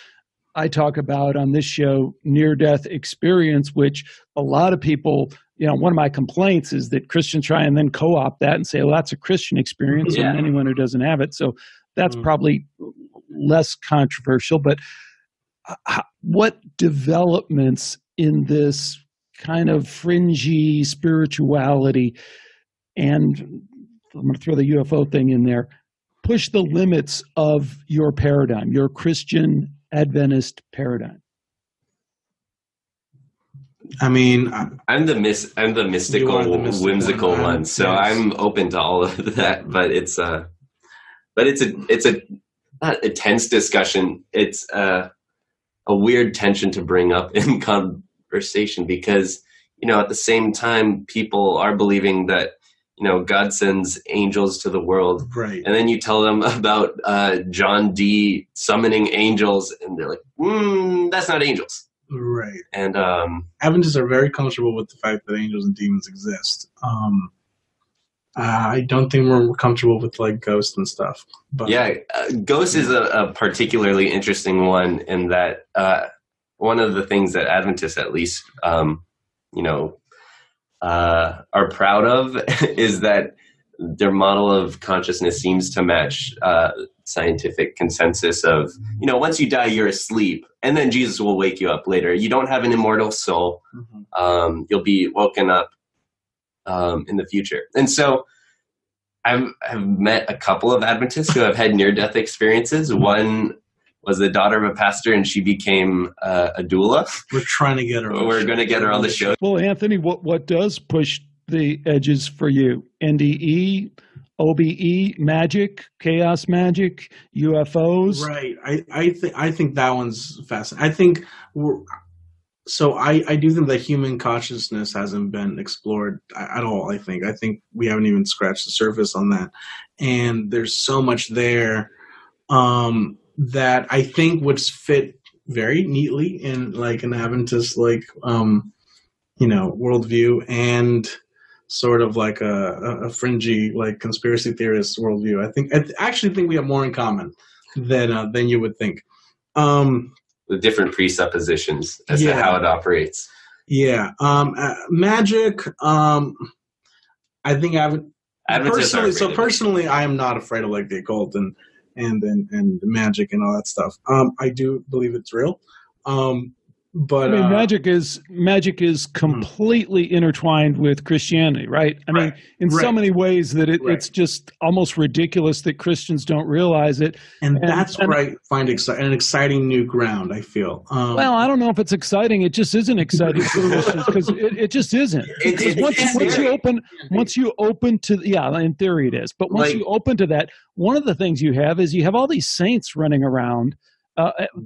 I talk about on this show near-death experience, which a lot of people, one of my complaints is that Christians try and then co-opt that and say, well, that's a Christian experience, and anyone who doesn't have it. So that's probably less controversial. But what developments in this kind of fringy spirituality, and I'm going to throw the UFO thing in there, push the limits of your paradigm, your Christian Adventist paradigm? I mean, I'm the mystical, whimsical one, so yes. I'm open to all of that. But it's not a tense discussion. It's a weird tension to bring up in conversation because at the same time people are believing that God sends angels to the world, right? And then you tell them about John Dee summoning angels, and they're like, "That's not angels." Right. And Adventists are very comfortable with the fact that angels and demons exist. I don't think we're comfortable with like ghosts and stuff. But ghosts is a particularly interesting one in that one of the things that Adventists, at least, are proud of is that their model of consciousness seems to match scientific consensus of, once you die, you're asleep, and then Jesus will wake you up later. You don't have an immortal soul. Mm-hmm. You'll be woken up in the future. And so I've met a couple of Adventists who have had near-death experiences. Mm-hmm. One was the daughter of a pastor, and she became a doula. We're trying to get her. We're going to get her on the show. Well, Anthony, what does push the edges for you? NDE, OBE, magic, chaos magic, UFOs? Right. I think that one's fascinating. I think I do think that human consciousness hasn't been explored at all. I think we haven't even scratched the surface on that, and there's so much there. That I think would fit very neatly in like an Adventist worldview, and sort of like a fringy like conspiracy theorist worldview. I actually think we have more in common than you would think. The different presuppositions as to how it operates. Yeah. Magic. I think Personally, I am not afraid of like the occult and magic and all that stuff. I do believe it's real. But I mean, magic is completely intertwined with Christianity, right? I mean, in so many ways that it's just almost ridiculous that Christians don't realize it. And that's where I find an exciting new ground, I feel. Well, I don't know if it's exciting. It just isn't exciting for Christians because it just isn't. Once you open to, in theory it is. But once you open to that, one of the things you have is you have all these saints running around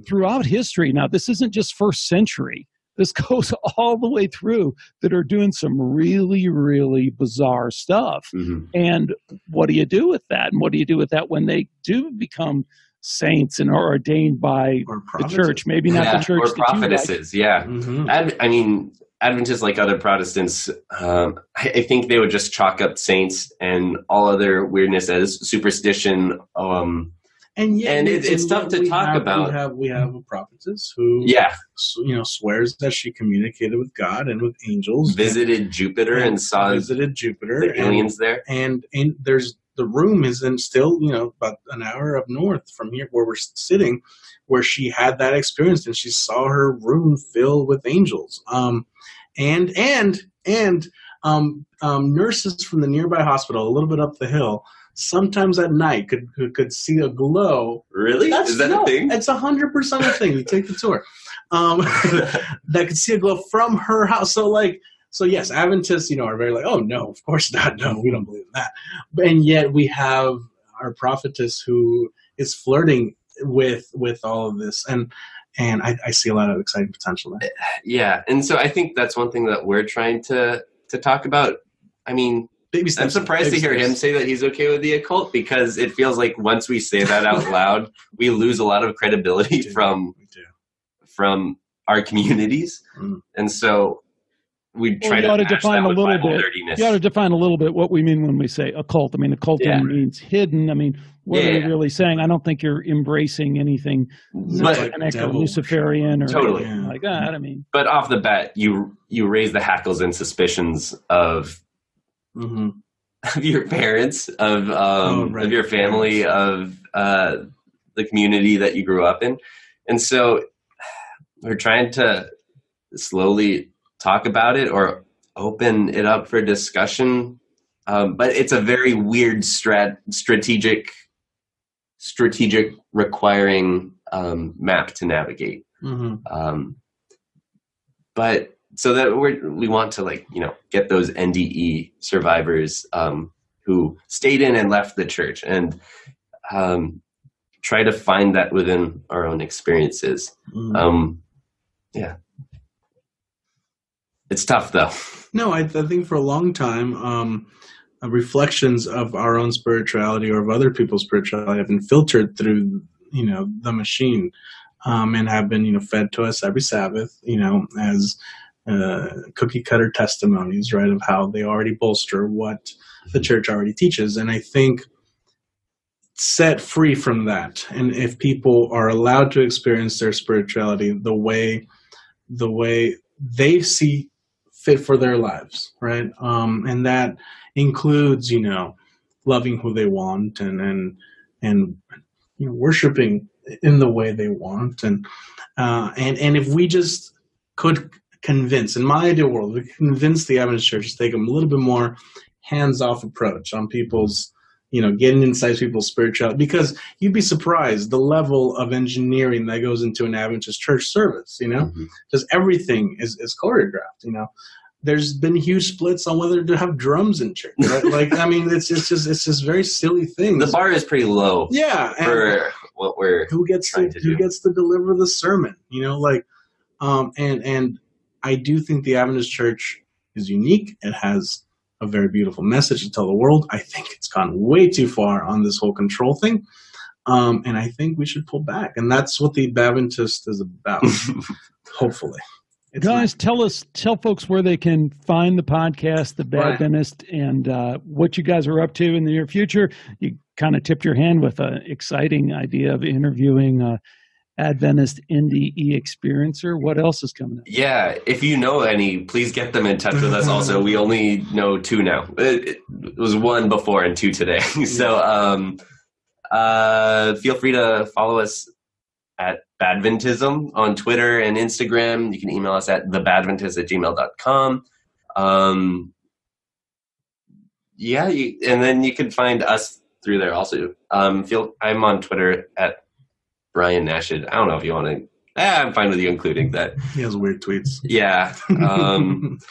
throughout history. Now, this isn't just first century. This goes all the way through that are doing some really, really bizarre stuff. Mm-hmm. And what do you do with that? And what do you do with that when they do become saints and are ordained by the church? Maybe not the church. Or prophetesses, Mm-hmm. I mean, Adventists, like other Protestants, I think they would just chalk up saints and all other weirdness as superstition. And it's tough to talk about. We have a prophetess who, swears that she communicated with God and with angels, visited Jupiter and saw the aliens there. And there's the room is still about an hour up north from here where we're sitting, where she had that experience and she saw her room filled with angels. And nurses from the nearby hospital, a little bit up the hill, sometimes at night could see a glow. Really? Is that a thing? It's 100% a thing. You take the tour. That could see a glow from her house. So yes, Adventists, are very like, oh no, of course not. No, we don't believe in that. And yet we have our prophetess who is flirting with all of this, and I see a lot of exciting potential there. Yeah, and so I think that's one thing that we're trying to talk about. I mean, I'm surprised to hear him say that he's okay with the occult, because it feels like once we say that out loud, we lose a lot of credibility from our communities. Mm. And so we try to define a little bit. You ought to define a little bit what we mean when we say occult. I mean, occultum means hidden. I mean, what are we really saying? I don't think you're embracing anything like Luciferian or anything like that. I mean, but off the bat, you raise the hackles and suspicions of your parents, of your family, of the community that you grew up in. And so we're trying to slowly talk about it or open it up for discussion. But it's a very weird strategic requiring map to navigate. Mm-hmm. But so that we want to get those NDE survivors who stayed in and left the church, and try to find that within our own experiences. It's tough though. No, I think for a long time, reflections of our own spirituality or of other people's spirituality have been filtered through, the machine, and have been, fed to us every Sabbath, as cookie cutter testimonies, right, of how they already bolster what the church already teaches. And I think set free from that, and if people are allowed to experience their spirituality the way they see fit for their lives, right, and that includes loving who they want and worshiping in the way they want, and if we just could convince, in my ideal world, we convince the Adventist church to take a little bit more hands-off approach on people's, getting inside people's spirituality, because you'd be surprised the level of engineering that goes into an Adventist church service, because everything is choreographed, There's been huge splits on whether to have drums in church, right? It's just very silly things. The bar is pretty low. Yeah. For what we're who gets to deliver the sermon, and I do think the Adventist church is unique. It has a very beautiful message to tell the world. I think it's gone way too far on this whole control thing. And I think we should pull back. And that's what the Badventist is about, hopefully. Guys, tell folks where they can find the podcast, the Badventist, and what you guys are up to in the near future. You kind of tipped your hand with an exciting idea of interviewing Adventist NDE experiencer. What else is coming up? Yeah, if you know any, please get them in touch with us. Also, we only know 2 now. It was 1 before and 2 today. So feel free to follow us at Badventism on Twitter and Instagram. You can email us at thebadventist@gmail.com. And then you can find us through there also. I'm on Twitter at Bryan Nashid. I don't know if you want to. I'm fine with you including that. He has weird tweets. Yeah. And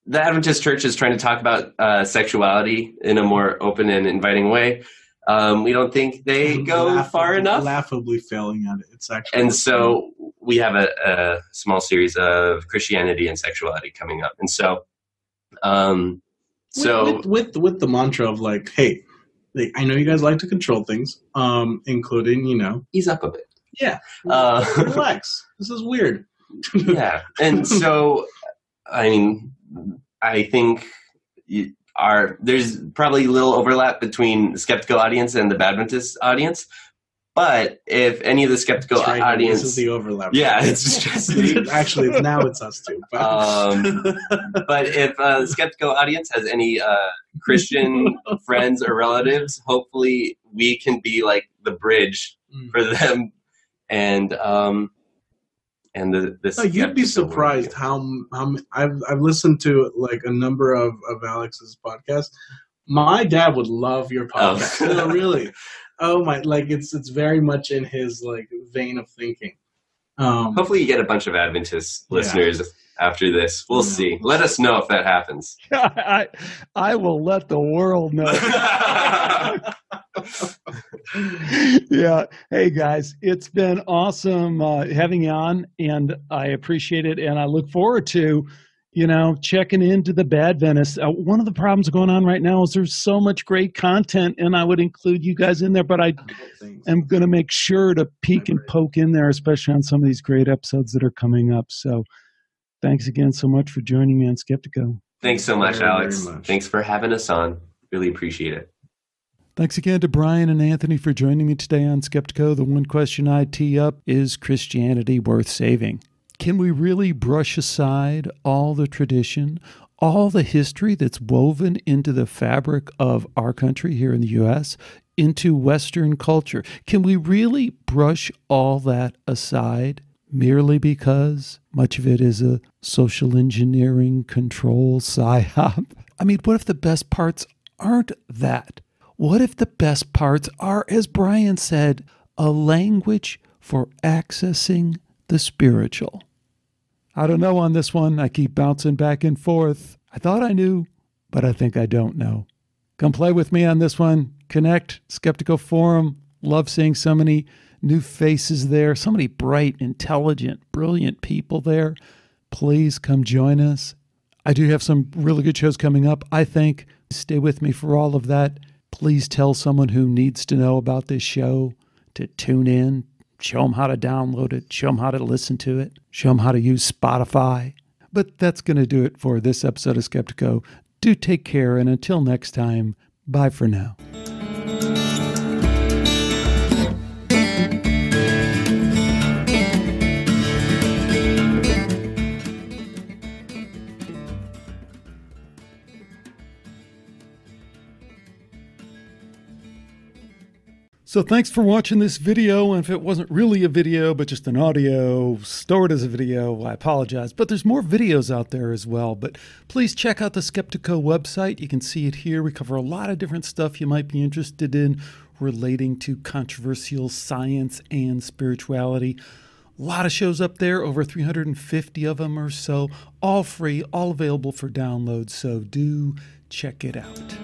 the Adventist Church is trying to talk about sexuality in a more open and inviting way. We don't think they go far enough. Laughably failing at it. It's actually. And so we have a small series of Christianity and sexuality coming up. And so, with the mantra of like, hey, I know you guys like to control things, including, ease up a bit. Yeah. Relax. This is weird. Yeah. And so, I think there's probably a little overlap between the skeptical audience and the Badventist audience. But if any of the skeptical audience, this is the overlap. Yeah, it's just actually now it's us too. But if the skeptical audience has any Christian friends or relatives, hopefully we can be like the bridge for them. And you'd be surprised how I've listened to like a number of Alex's podcasts. My dad would love your podcast. No, really. Oh my! Like it's very much in his like vein of thinking. Hopefully, you get a bunch of Adventist listeners after this. We'll see. Let us know if that happens. I will let the world know. Yeah. Hey guys, it's been awesome having you on, and I appreciate it, and I look forward to checking into the Bad Venice. One of the problems going on right now is there's so much great content, and I would include you guys in there, but I am going to make sure to peek and poke in there, especially on some of these great episodes that are coming up. So thanks again so much for joining me on Skeptico. Thanks so much, Alex. Thanks for having us on. Really appreciate it. Thanks again to Bryan and Anthony for joining me today on Skeptico. The one question I tee up is Christianity worth saving? Can we really brush aside all the tradition, all the history that's woven into the fabric of our country here in the U.S., into Western culture? Can we really brush all that aside merely because much of it is a social engineering control psyop? I mean, what if the best parts aren't that? What if the best parts are, as Bryan said, a language for accessing the spiritual? I don't know on this one. I keep bouncing back and forth. I thought I knew, but I think I don't know. Come play with me on this one. Connect, Skeptical Forum. Love seeing so many new faces there, so many bright, intelligent, brilliant people there. Please come join us. I do have some really good shows coming up, I think. Stay with me for all of that. Please tell someone who needs to know about this show to tune in. Show them how to download it. Show them how to listen to it. Show them how to use Spotify. But that's going to do it for this episode of Skeptico. Do take care, and until next time, bye for now. So thanks for watching this video, and if it wasn't really a video, but just an audio stored as a video, I apologize. But there's more videos out there as well. But please check out the Skeptico website. You can see it here. We cover a lot of different stuff you might be interested in relating to controversial science and spirituality. A lot of shows up there, over 350 of them or so, all free, all available for download. So do check it out.